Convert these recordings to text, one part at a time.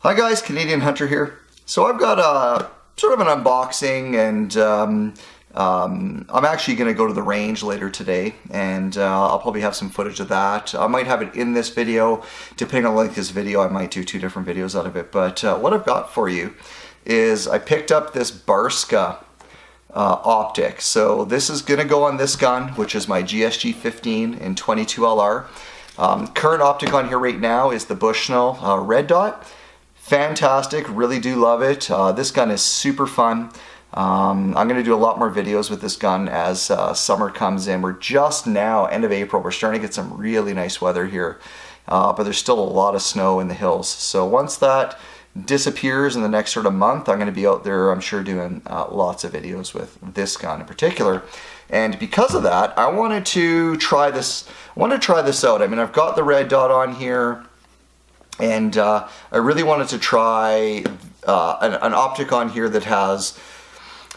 Hi guys, Canadian Hunter here. So I've got a sort of an unboxing, and I'm actually going to go to the range later today, and I'll probably have some footage of that. I might have it in this video. Depending on the length of this video, I might do two different videos out of it. But what I've got for you is I picked up this Barska optic. So this is going to go on this gun, which is my GSG-15 in 22 LR. Current optic on here right now is the Bushnell red dot. Fantastic, really do love it. This gun is super fun. I'm going to do a lot more videos with this gun as summer comes in. We're just now, end of April, we're starting to get some really nice weather here, but there's still a lot of snow in the hills. So once that disappears in the next sort of month, I'm going to be out there, I'm sure, doing lots of videos with this gun in particular. And because of that, I wanted to try this. Out. I mean, I've got the red dot on here, and I really wanted to try an optic on here that has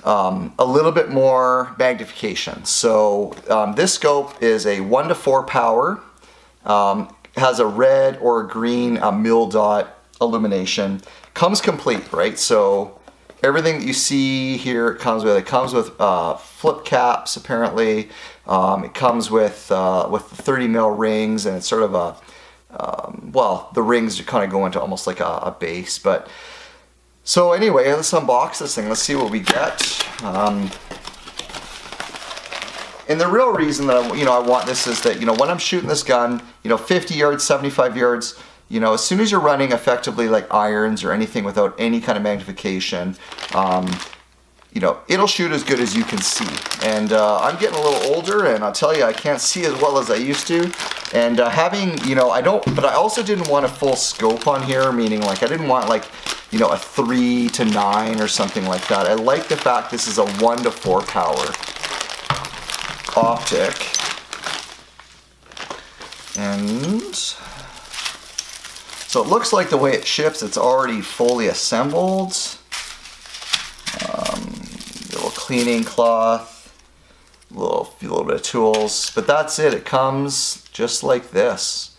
a little bit more magnification. So this scope is a 1:4 power, has a red or a green mil dot illumination. Comes complete, right? So everything that you see here it comes with. It comes with flip caps apparently. It comes with the 30 mil rings, and it's sort of a well, the rings kind of go into almost like a base. But so anyway, let's unbox this thing. Let's see what we get. And the real reason that I want this is that when I'm shooting this gun, 50 yards, 75 yards, as soon as you're running effectively like irons or anything without any kind of magnification, it'll shoot as good as you can see. And I'm getting a little older, and I'll tell you, I can't see as well as I used to. And having, but I also didn't want a full scope on here, meaning like I didn't want like, a 3 to 9 or something like that. I like the fact this is a 1:4 power optic. And so it looks like the way it ships, it's already fully assembled. Little cleaning cloth, a little bit of tools, but that's it. It comes just like this.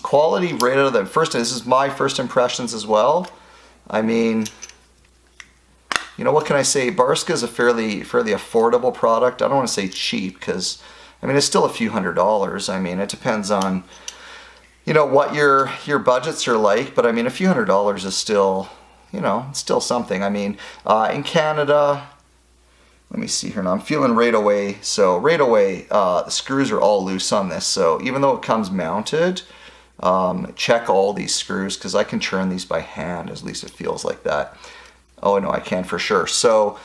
Quality right out of the first. This is my first impressions as well. I mean, what can I say? Barska is a fairly affordable product. I don't want to say cheap, because I mean it's still a few $100s. I mean, it depends on what your budgets are like, but I mean a few $100s is still it's still something. I mean, in Canada, let me see here now. I'm feeling right away. So right away, the screws are all loose on this. So even though it comes mounted, check all these screws, because I can turn these by hand. At least it feels like that. Oh no, I can for sure. So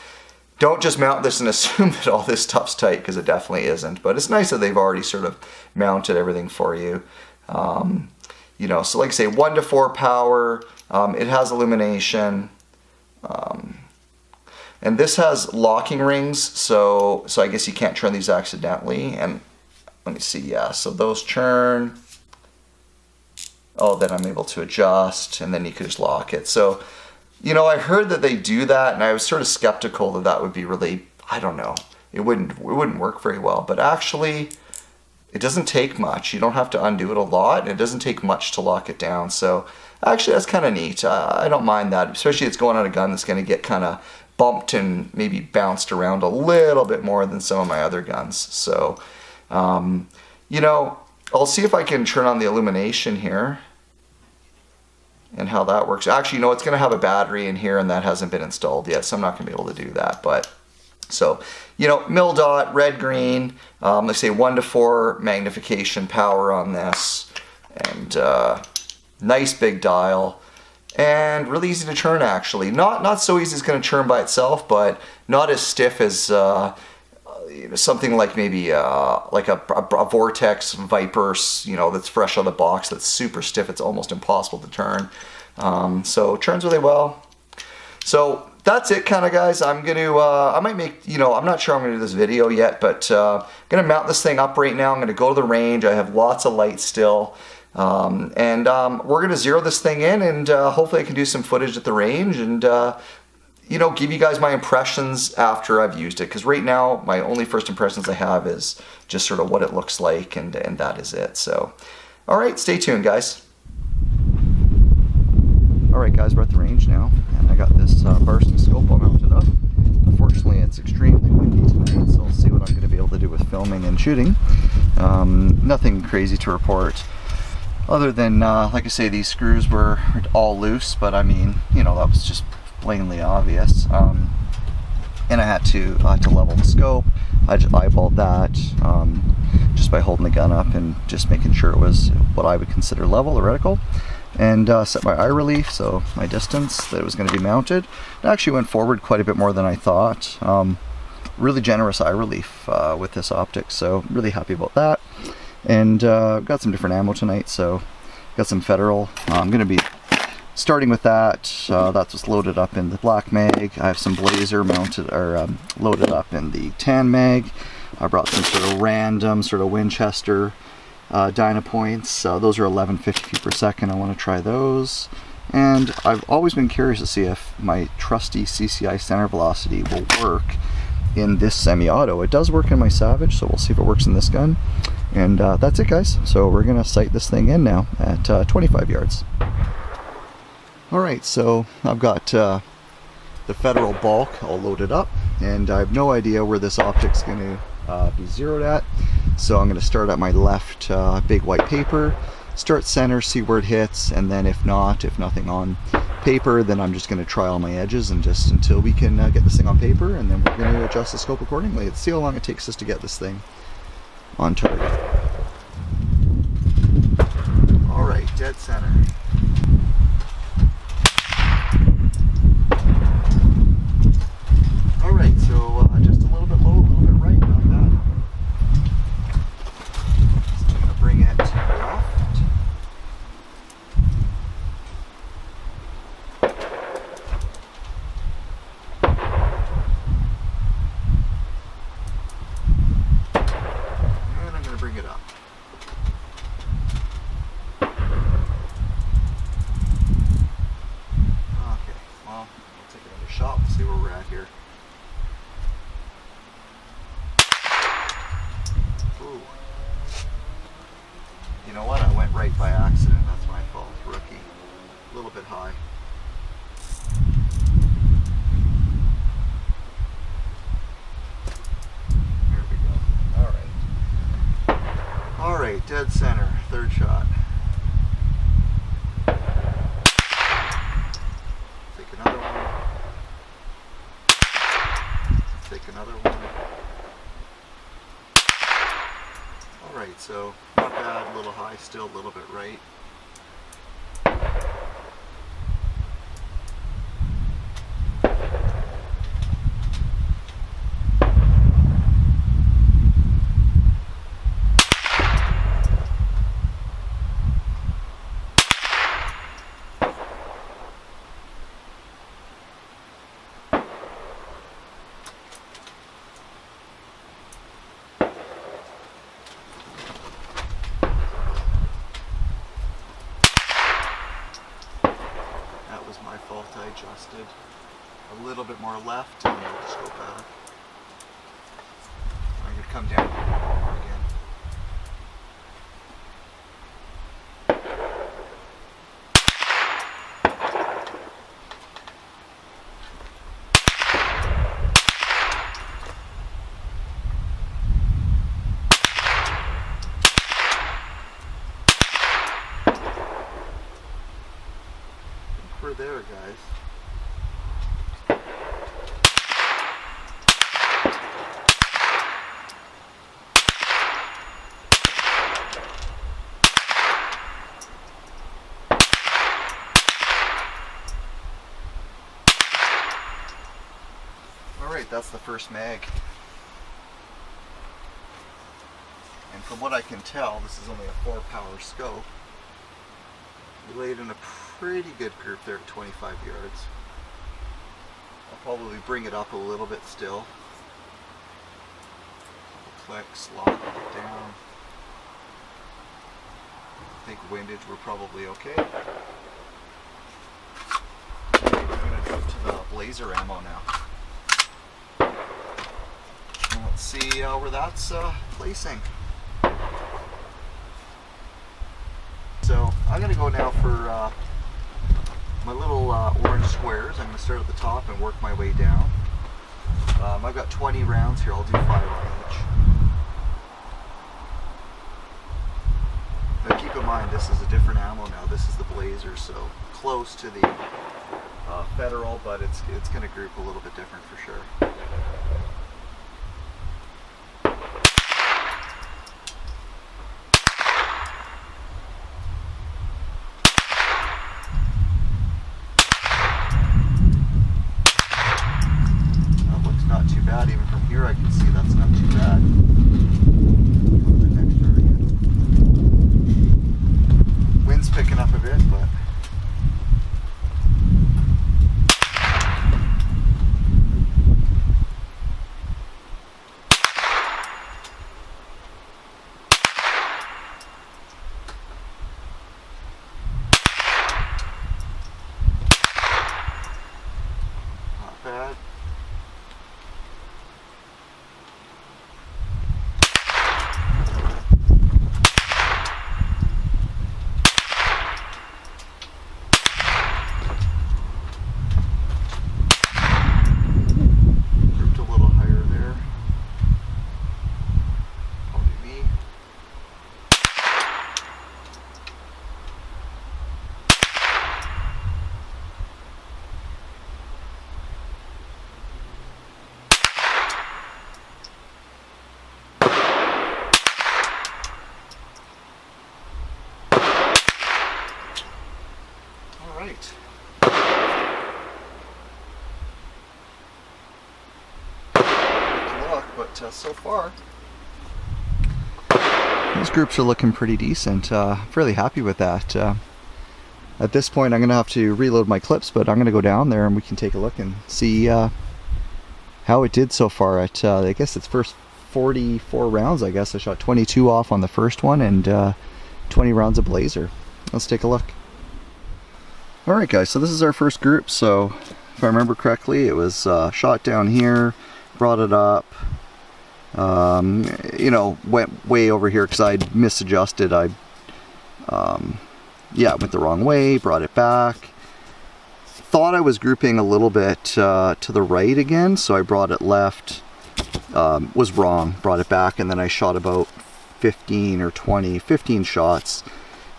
don't just mount this and assume that all this stuff's tight, because it definitely isn't. But it's nice that they've already sort of mounted everything for you. So like I say, 1:4 power. It has illumination. And this has locking rings, so I guess you can't turn these accidentally. And let me see, yeah, so those turn. Oh, then I'm able to adjust, and then you can just lock it. So, I heard that they do that, and I was sort of skeptical that would be really, I don't know, it wouldn't work very well. But actually, it doesn't take much. You don't have to undo it a lot, and it doesn't take much to lock it down. So actually, that's kind of neat. I don't mind that, especially it's going on a gun that's going to get kind of bumped and maybe bounced around a little bit more than some of my other guns. So, I'll see if I can turn on the illumination here and how that works. Actually, it's going to have a battery in here, and that hasn't been installed yet, so I'm not going to be able to do that. But so, mil dot, red, green, let's say 1:4 magnification power on this, and nice big dial. And really easy to turn, actually. Not so easy it's going to turn by itself, but not as stiff as something like maybe like a Vortex Viper, that's fresh out of the box, that's super stiff. It's almost impossible to turn. So it turns really well. So that's it, kind of, guys. I'm going to, I might make, I'm not sure I'm going to do this video yet, but I'm going to mount this thing up right now. I'm going to go to the range. I have lots of light still. And we're going to zero this thing in, and hopefully I can do some footage at the range, and give you guys my impressions after I've used it, because right now my only first impressions I have is just sort of what it looks like, and that is it. So alright, stay tuned, guys. Alright guys, we're at the range now, and I got this barska scope all mounted up. Unfortunately it's extremely windy tonight, so we'll see what I'm going to be able to do with filming and shooting. Nothing crazy to report, other than, like I say, these screws were all loose, but I mean, you know, that was just plainly obvious. And I had to level the scope. I just eyeballed that just by holding the gun up and just making sure it was what I would consider level or reticle. And set my eye relief, so my distance that it was going to be mounted. It actually went forward quite a bit more than I thought. Really generous eye relief with this optic, so really happy about that. And got some different ammo tonight, so got some Federal. I'm going to be starting with that. That's what's loaded up in the black mag. I have some Blazer mounted or loaded up in the tan mag. I brought some sort of random sort of Winchester Dynapoints. Those are 1150 per second. I want to try those. And I've always been curious to see if my trusty CCI center velocity will work in this semi-auto. It does work in my Savage, so we'll see if it works in this gun. And that's it, guys. So we're gonna sight this thing in now at 25 yards. Alright, so I've got the Federal bulk all loaded up, and I have no idea where this optic's going to be zeroed at. So I'm going to start at my left big white paper, start center, see where it hits, and then if nothing on paper, then I'm just going to try all my edges and just until we can get this thing on paper, and then we're going to adjust the scope accordingly. Let's see how long it takes us to get this thing on target. Alright, dead center. Alright, so just a little bit low, a little bit right, not bad. So I'm going to bring it left. And I'm going to bring it up. Okay, well, I'll take another shot and see where we're at here. Ooh. You know what? I went right by accident. That's my fault. Rookie. A little bit high. There we go. Alright. Alright, dead center. Third shot. Take another one. Take another one. Alright, so not bad, a little high still, a little bit right. My fault, I adjusted a little bit more left and then just go back. I could come down a little bit more again. We're there, guys. Alright, that's the first mag. And from what I can tell, this is only a 4-power scope. We laid in a pretty good group there at 25 yards. I'll probably bring it up a little bit still. Click, slot it down. I think windage we're probably okay. I'm going to jump to the Blazer ammo now. And let's see where that's placing. So I'm going to go now for my little little orange squares. I'm going to start at the top and work my way down. I've got 20 rounds here. I'll do 5 on each. Now keep in mind, this is a different ammo now. This is the Blazer, so close to the Federal, but it's going to group a little bit different for sure. That looks not too bad. Even from here I can see that's not too bad. Go to the next target. Wind's picking up a bit, but bad. Grouped a little higher there. Probably me. Right. Good luck, but so far these groups are looking pretty decent. Fairly happy with that. At this point I'm going to have to reload my clips, but I'm going to go down there and we can take a look and see how it did so far at I guess it's first 44 rounds. I guess I shot 22 off on the first one and 20 rounds of Blazer. Let's take a look. Alright guys, so this is our first group. So if I remember correctly, it was shot down here, brought it up, you know, went way over here because I misadjusted. Yeah, went the wrong way, brought it back. Thought I was grouping a little bit to the right again, so I brought it left. Was wrong, brought it back, and then I shot about 15 shots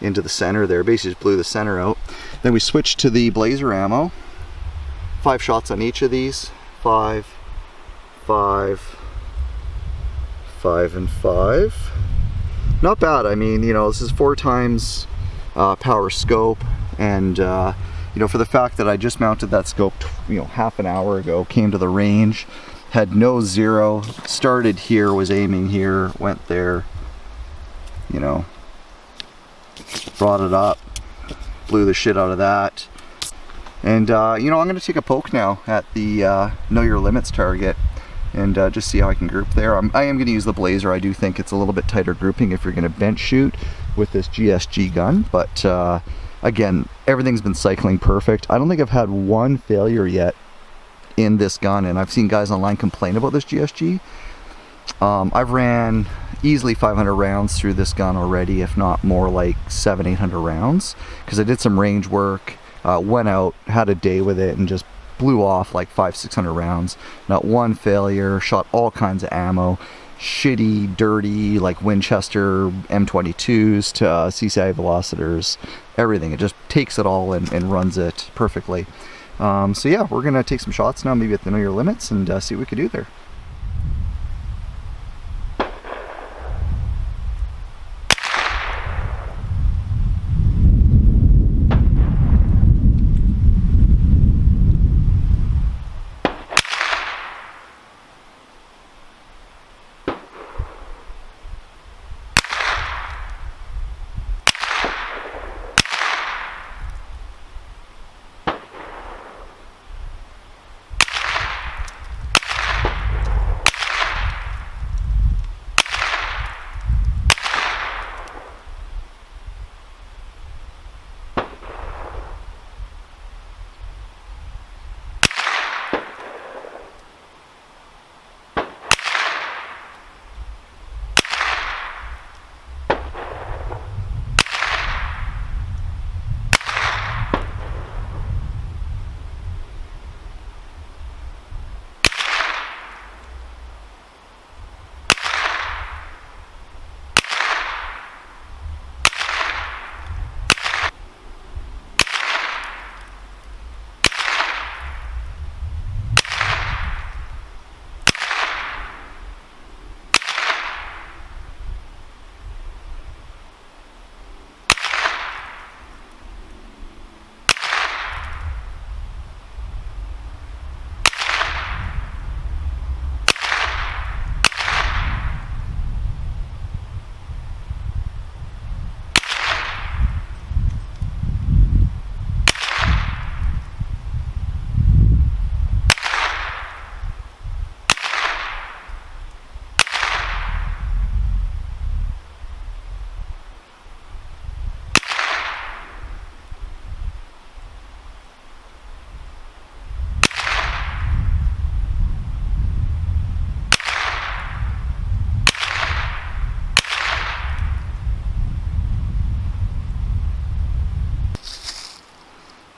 into the center there. Basically just blew the center out. Then we switched to the Blazer ammo. 5 shots on each of these. 5, 5, 5, and 5. Not bad. I mean, you know, this is 4 times power scope, and you know, for the fact that I just mounted that scope, you know, half an hour ago, came to the range, had no zero, started here, was aiming here, went there, you know, brought it up, blew the shit out of that. And you know, I'm going to take a poke now at the know your limits target and just see how I can group there. I am going to use the Blazer. I do think it's a little bit tighter grouping if you're going to bench shoot with this GSG gun, but again, everything's been cycling perfect. I don't think I've had one failure yet in this gun, and I've seen guys online complain about this GSG. I've ran easily 500 rounds through this gun already, if not more, like 700-800 rounds, because I did some range work, went out, had a day with it, and just blew off like 500-600 rounds. Not one failure, shot all kinds of ammo, shitty, dirty, like Winchester M22s to CCI velocitors, everything. It just takes it all and runs it perfectly. So yeah, we're gonna take some shots now, maybe at the know your limits, and see what we can do there.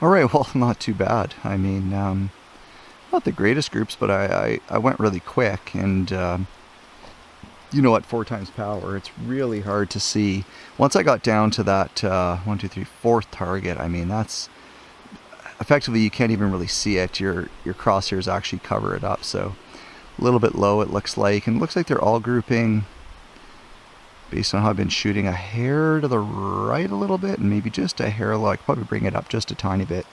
All right, well, not too bad. I mean, not the greatest groups, but I went really quick, and you know, at 4 times power, it's really hard to see. Once I got down to that 1, 2, 3, 4th target, I mean, that's effectively, you can't even really see it. Your crosshairs actually cover it up, so a little bit low it looks like, and it looks like they're all grouping based on how I've been shooting, a hair to the right a little bit, and maybe just a hair low. I could probably bring it up just a tiny bit.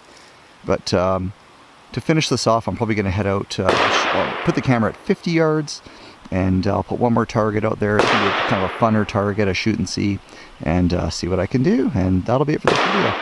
But to finish this off, I'm probably going to head out, I'll put the camera at 50 yards, and I'll put one more target out there. It's going to be kind of a funner target, a shoot and see, and see what I can do, and that'll be it for this video.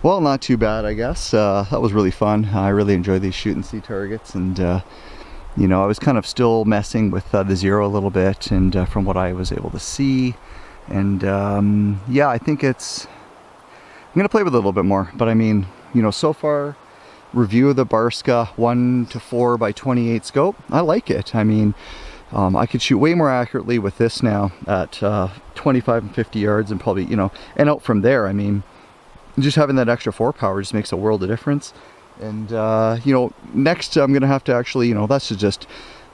Well, not too bad, I guess. That was really fun. I really enjoy these shoot and see targets, and you know, I was kind of still messing with the zero a little bit, and from what I was able to see, and yeah, I think I'm gonna play with it a little bit more. But I mean, you know, so far, review of the Barska 1:4 by 28 scope, I like it. I mean, I could shoot way more accurately with this now at 25 and 50 yards, and probably, you know, and out from there. I mean, just having that extra 4 power just makes a world of difference. And you know, next I'm gonna have to actually, you know, that's just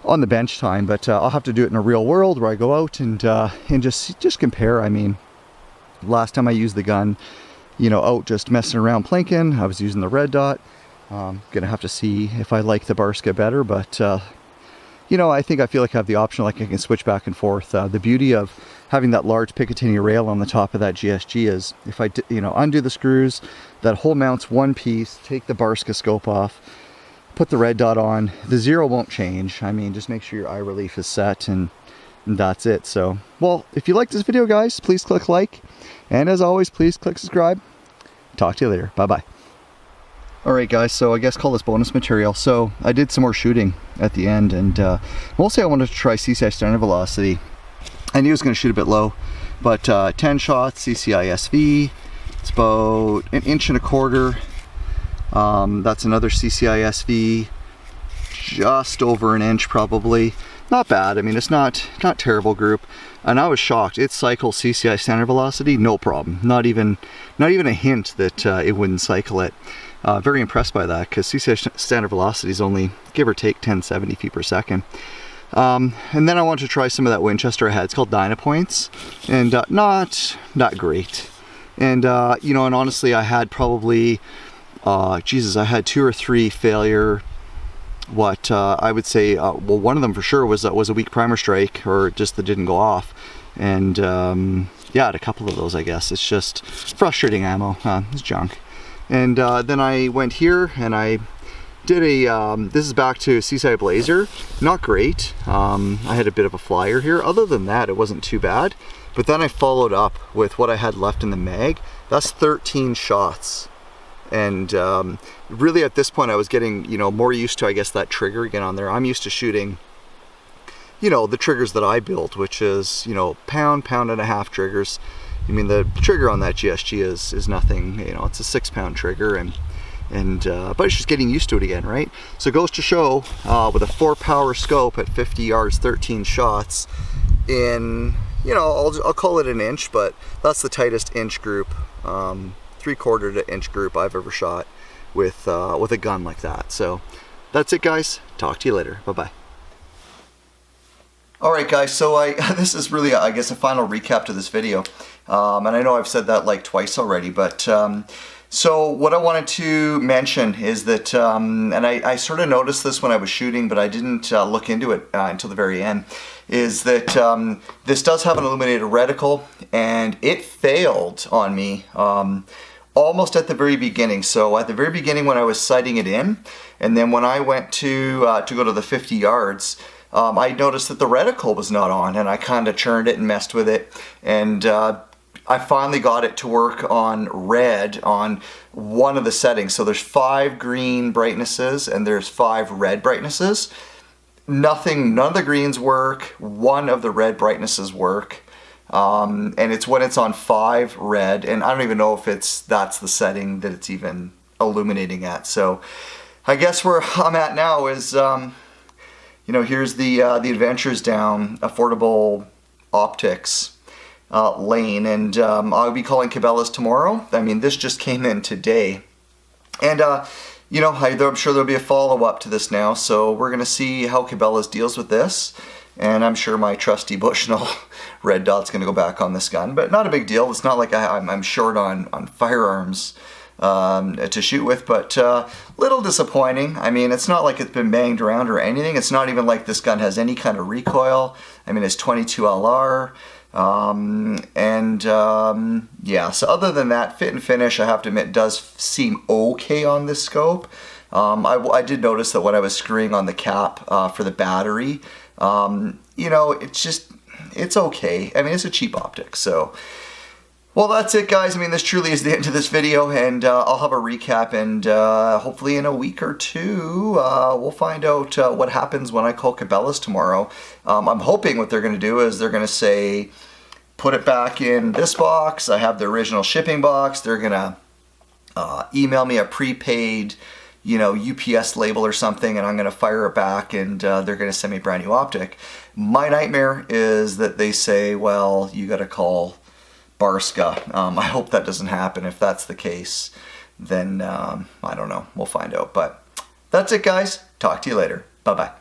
on the bench time, but I'll have to do it in a real world where I go out and just compare. I mean, last time I used the gun, you know, out just messing around plinking, I was using the red dot. Gonna have to see if I like the Barska better, but you know, I feel like I have the option, like I can switch back and forth. The beauty of having that large Picatinny rail on the top of that GSG is, if I, you know, undo the screws, that whole mount's one piece, take the Barska scope off, put the red dot on, the zero won't change. I mean, just make sure your eye relief is set, and that's it. So, well, if you like this video, guys, please click like, and as always, please click subscribe. Talk to you later. Bye-bye. Alright guys, so I guess call this bonus material. So I did some more shooting at the end, and mostly I wanted to try CCI standard velocity. I knew I was going to shoot a bit low, but 10 shots CCI SV. It's about 1.25 inches. That's another CCI SV, just over an inch probably. Not bad. I mean, it's not terrible group. And I was shocked. It cycles CCI standard velocity, no problem. Not even a hint that it wouldn't cycle it. Very impressed by that, because CCI standard velocity is only, give or take, 1070 feet per second. And then I wanted to try some of that Winchester I had. It's called Dynapoints, and not great. And you know, and honestly, I had probably, Jesus, I had 2 or 3 failure. What I would say, well, one of them for sure was a weak primer strike, or just that didn't go off. And yeah, I had a couple of those, I guess. It's just frustrating ammo. It's junk. And then I went here and I did a, this is back to CCI Blazer. Not great. I had a bit of a flyer here. Other than that, it wasn't too bad. But then I followed up with what I had left in the mag. That's 13 shots. And really at this point I was getting, you know, more used to, I guess, that trigger again on there. I'm used to shooting, you know, the triggers that I built, which is, you know, pound and a half triggers. I mean, the trigger on that GSG is nothing, you know, it's a 6-pound trigger, but it's just getting used to it again, right? So it goes to show with a 4-power scope at 50 yards, 13 shots in, you know, I'll call it an inch, but that's the tightest inch group, 3/4 to inch group I've ever shot with a gun like that. So that's it, guys. Talk to you later. Bye-bye. Alright guys, so this is really, I guess, a final recap to this video. And I know I've said that like twice already, but so what I wanted to mention is that, and I sort of noticed this when I was shooting, but I didn't look into it until the very end, is that this does have an illuminated reticle, and it failed on me almost at the very beginning. So at the very beginning when I was sighting it in, and then when I went to go to the 50 yards, I noticed that the reticle was not on, and I kind of churned it and messed with it, and I finally got it to work on red on one of the settings. So there's 5 green brightnesses and there's 5 red brightnesses. None of the greens work, one of the red brightnesses work, and it's when it's on 5 red, and I don't even know if that's the setting that it's even illuminating at. So I guess where I'm at now is, you know, here's the Adventures Down Affordable Optics lane, and I'll be calling Cabelas tomorrow. I mean, this just came in today, and you know, I'm sure there'll be a follow-up to this now, so we're gonna see how Cabelas deals with this, and I'm sure my trusty Bushnell red dot's gonna go back on this gun, but not a big deal. It's not like I'm short on firearms to shoot with, but little disappointing. I mean, it's not like it's been banged around or anything. It's not even like this gun has any kind of recoil. I mean, it's 22 LR. Yeah, so other than that, fit and finish, I have to admit, does seem okay on this scope. I did notice that when I was screwing on the cap for the battery, you know, it's okay. I mean, it's a cheap optic, so. Well, that's it, guys. I mean, this truly is the end of this video, and I'll have a recap, and hopefully in a week or two, we'll find out what happens when I call Cabelas tomorrow. I'm hoping what they're going to do is they're going to say, put it back in this box. I have the original shipping box. They're going to email me a prepaid, you know, UPS label or something, and I'm going to fire it back, and they're going to send me a brand new optic. My nightmare is that they say, well, you got to call Barska. I hope that doesn't happen. If that's the case, then I don't know. We'll find out. But that's it, guys. Talk to you later. Bye-bye.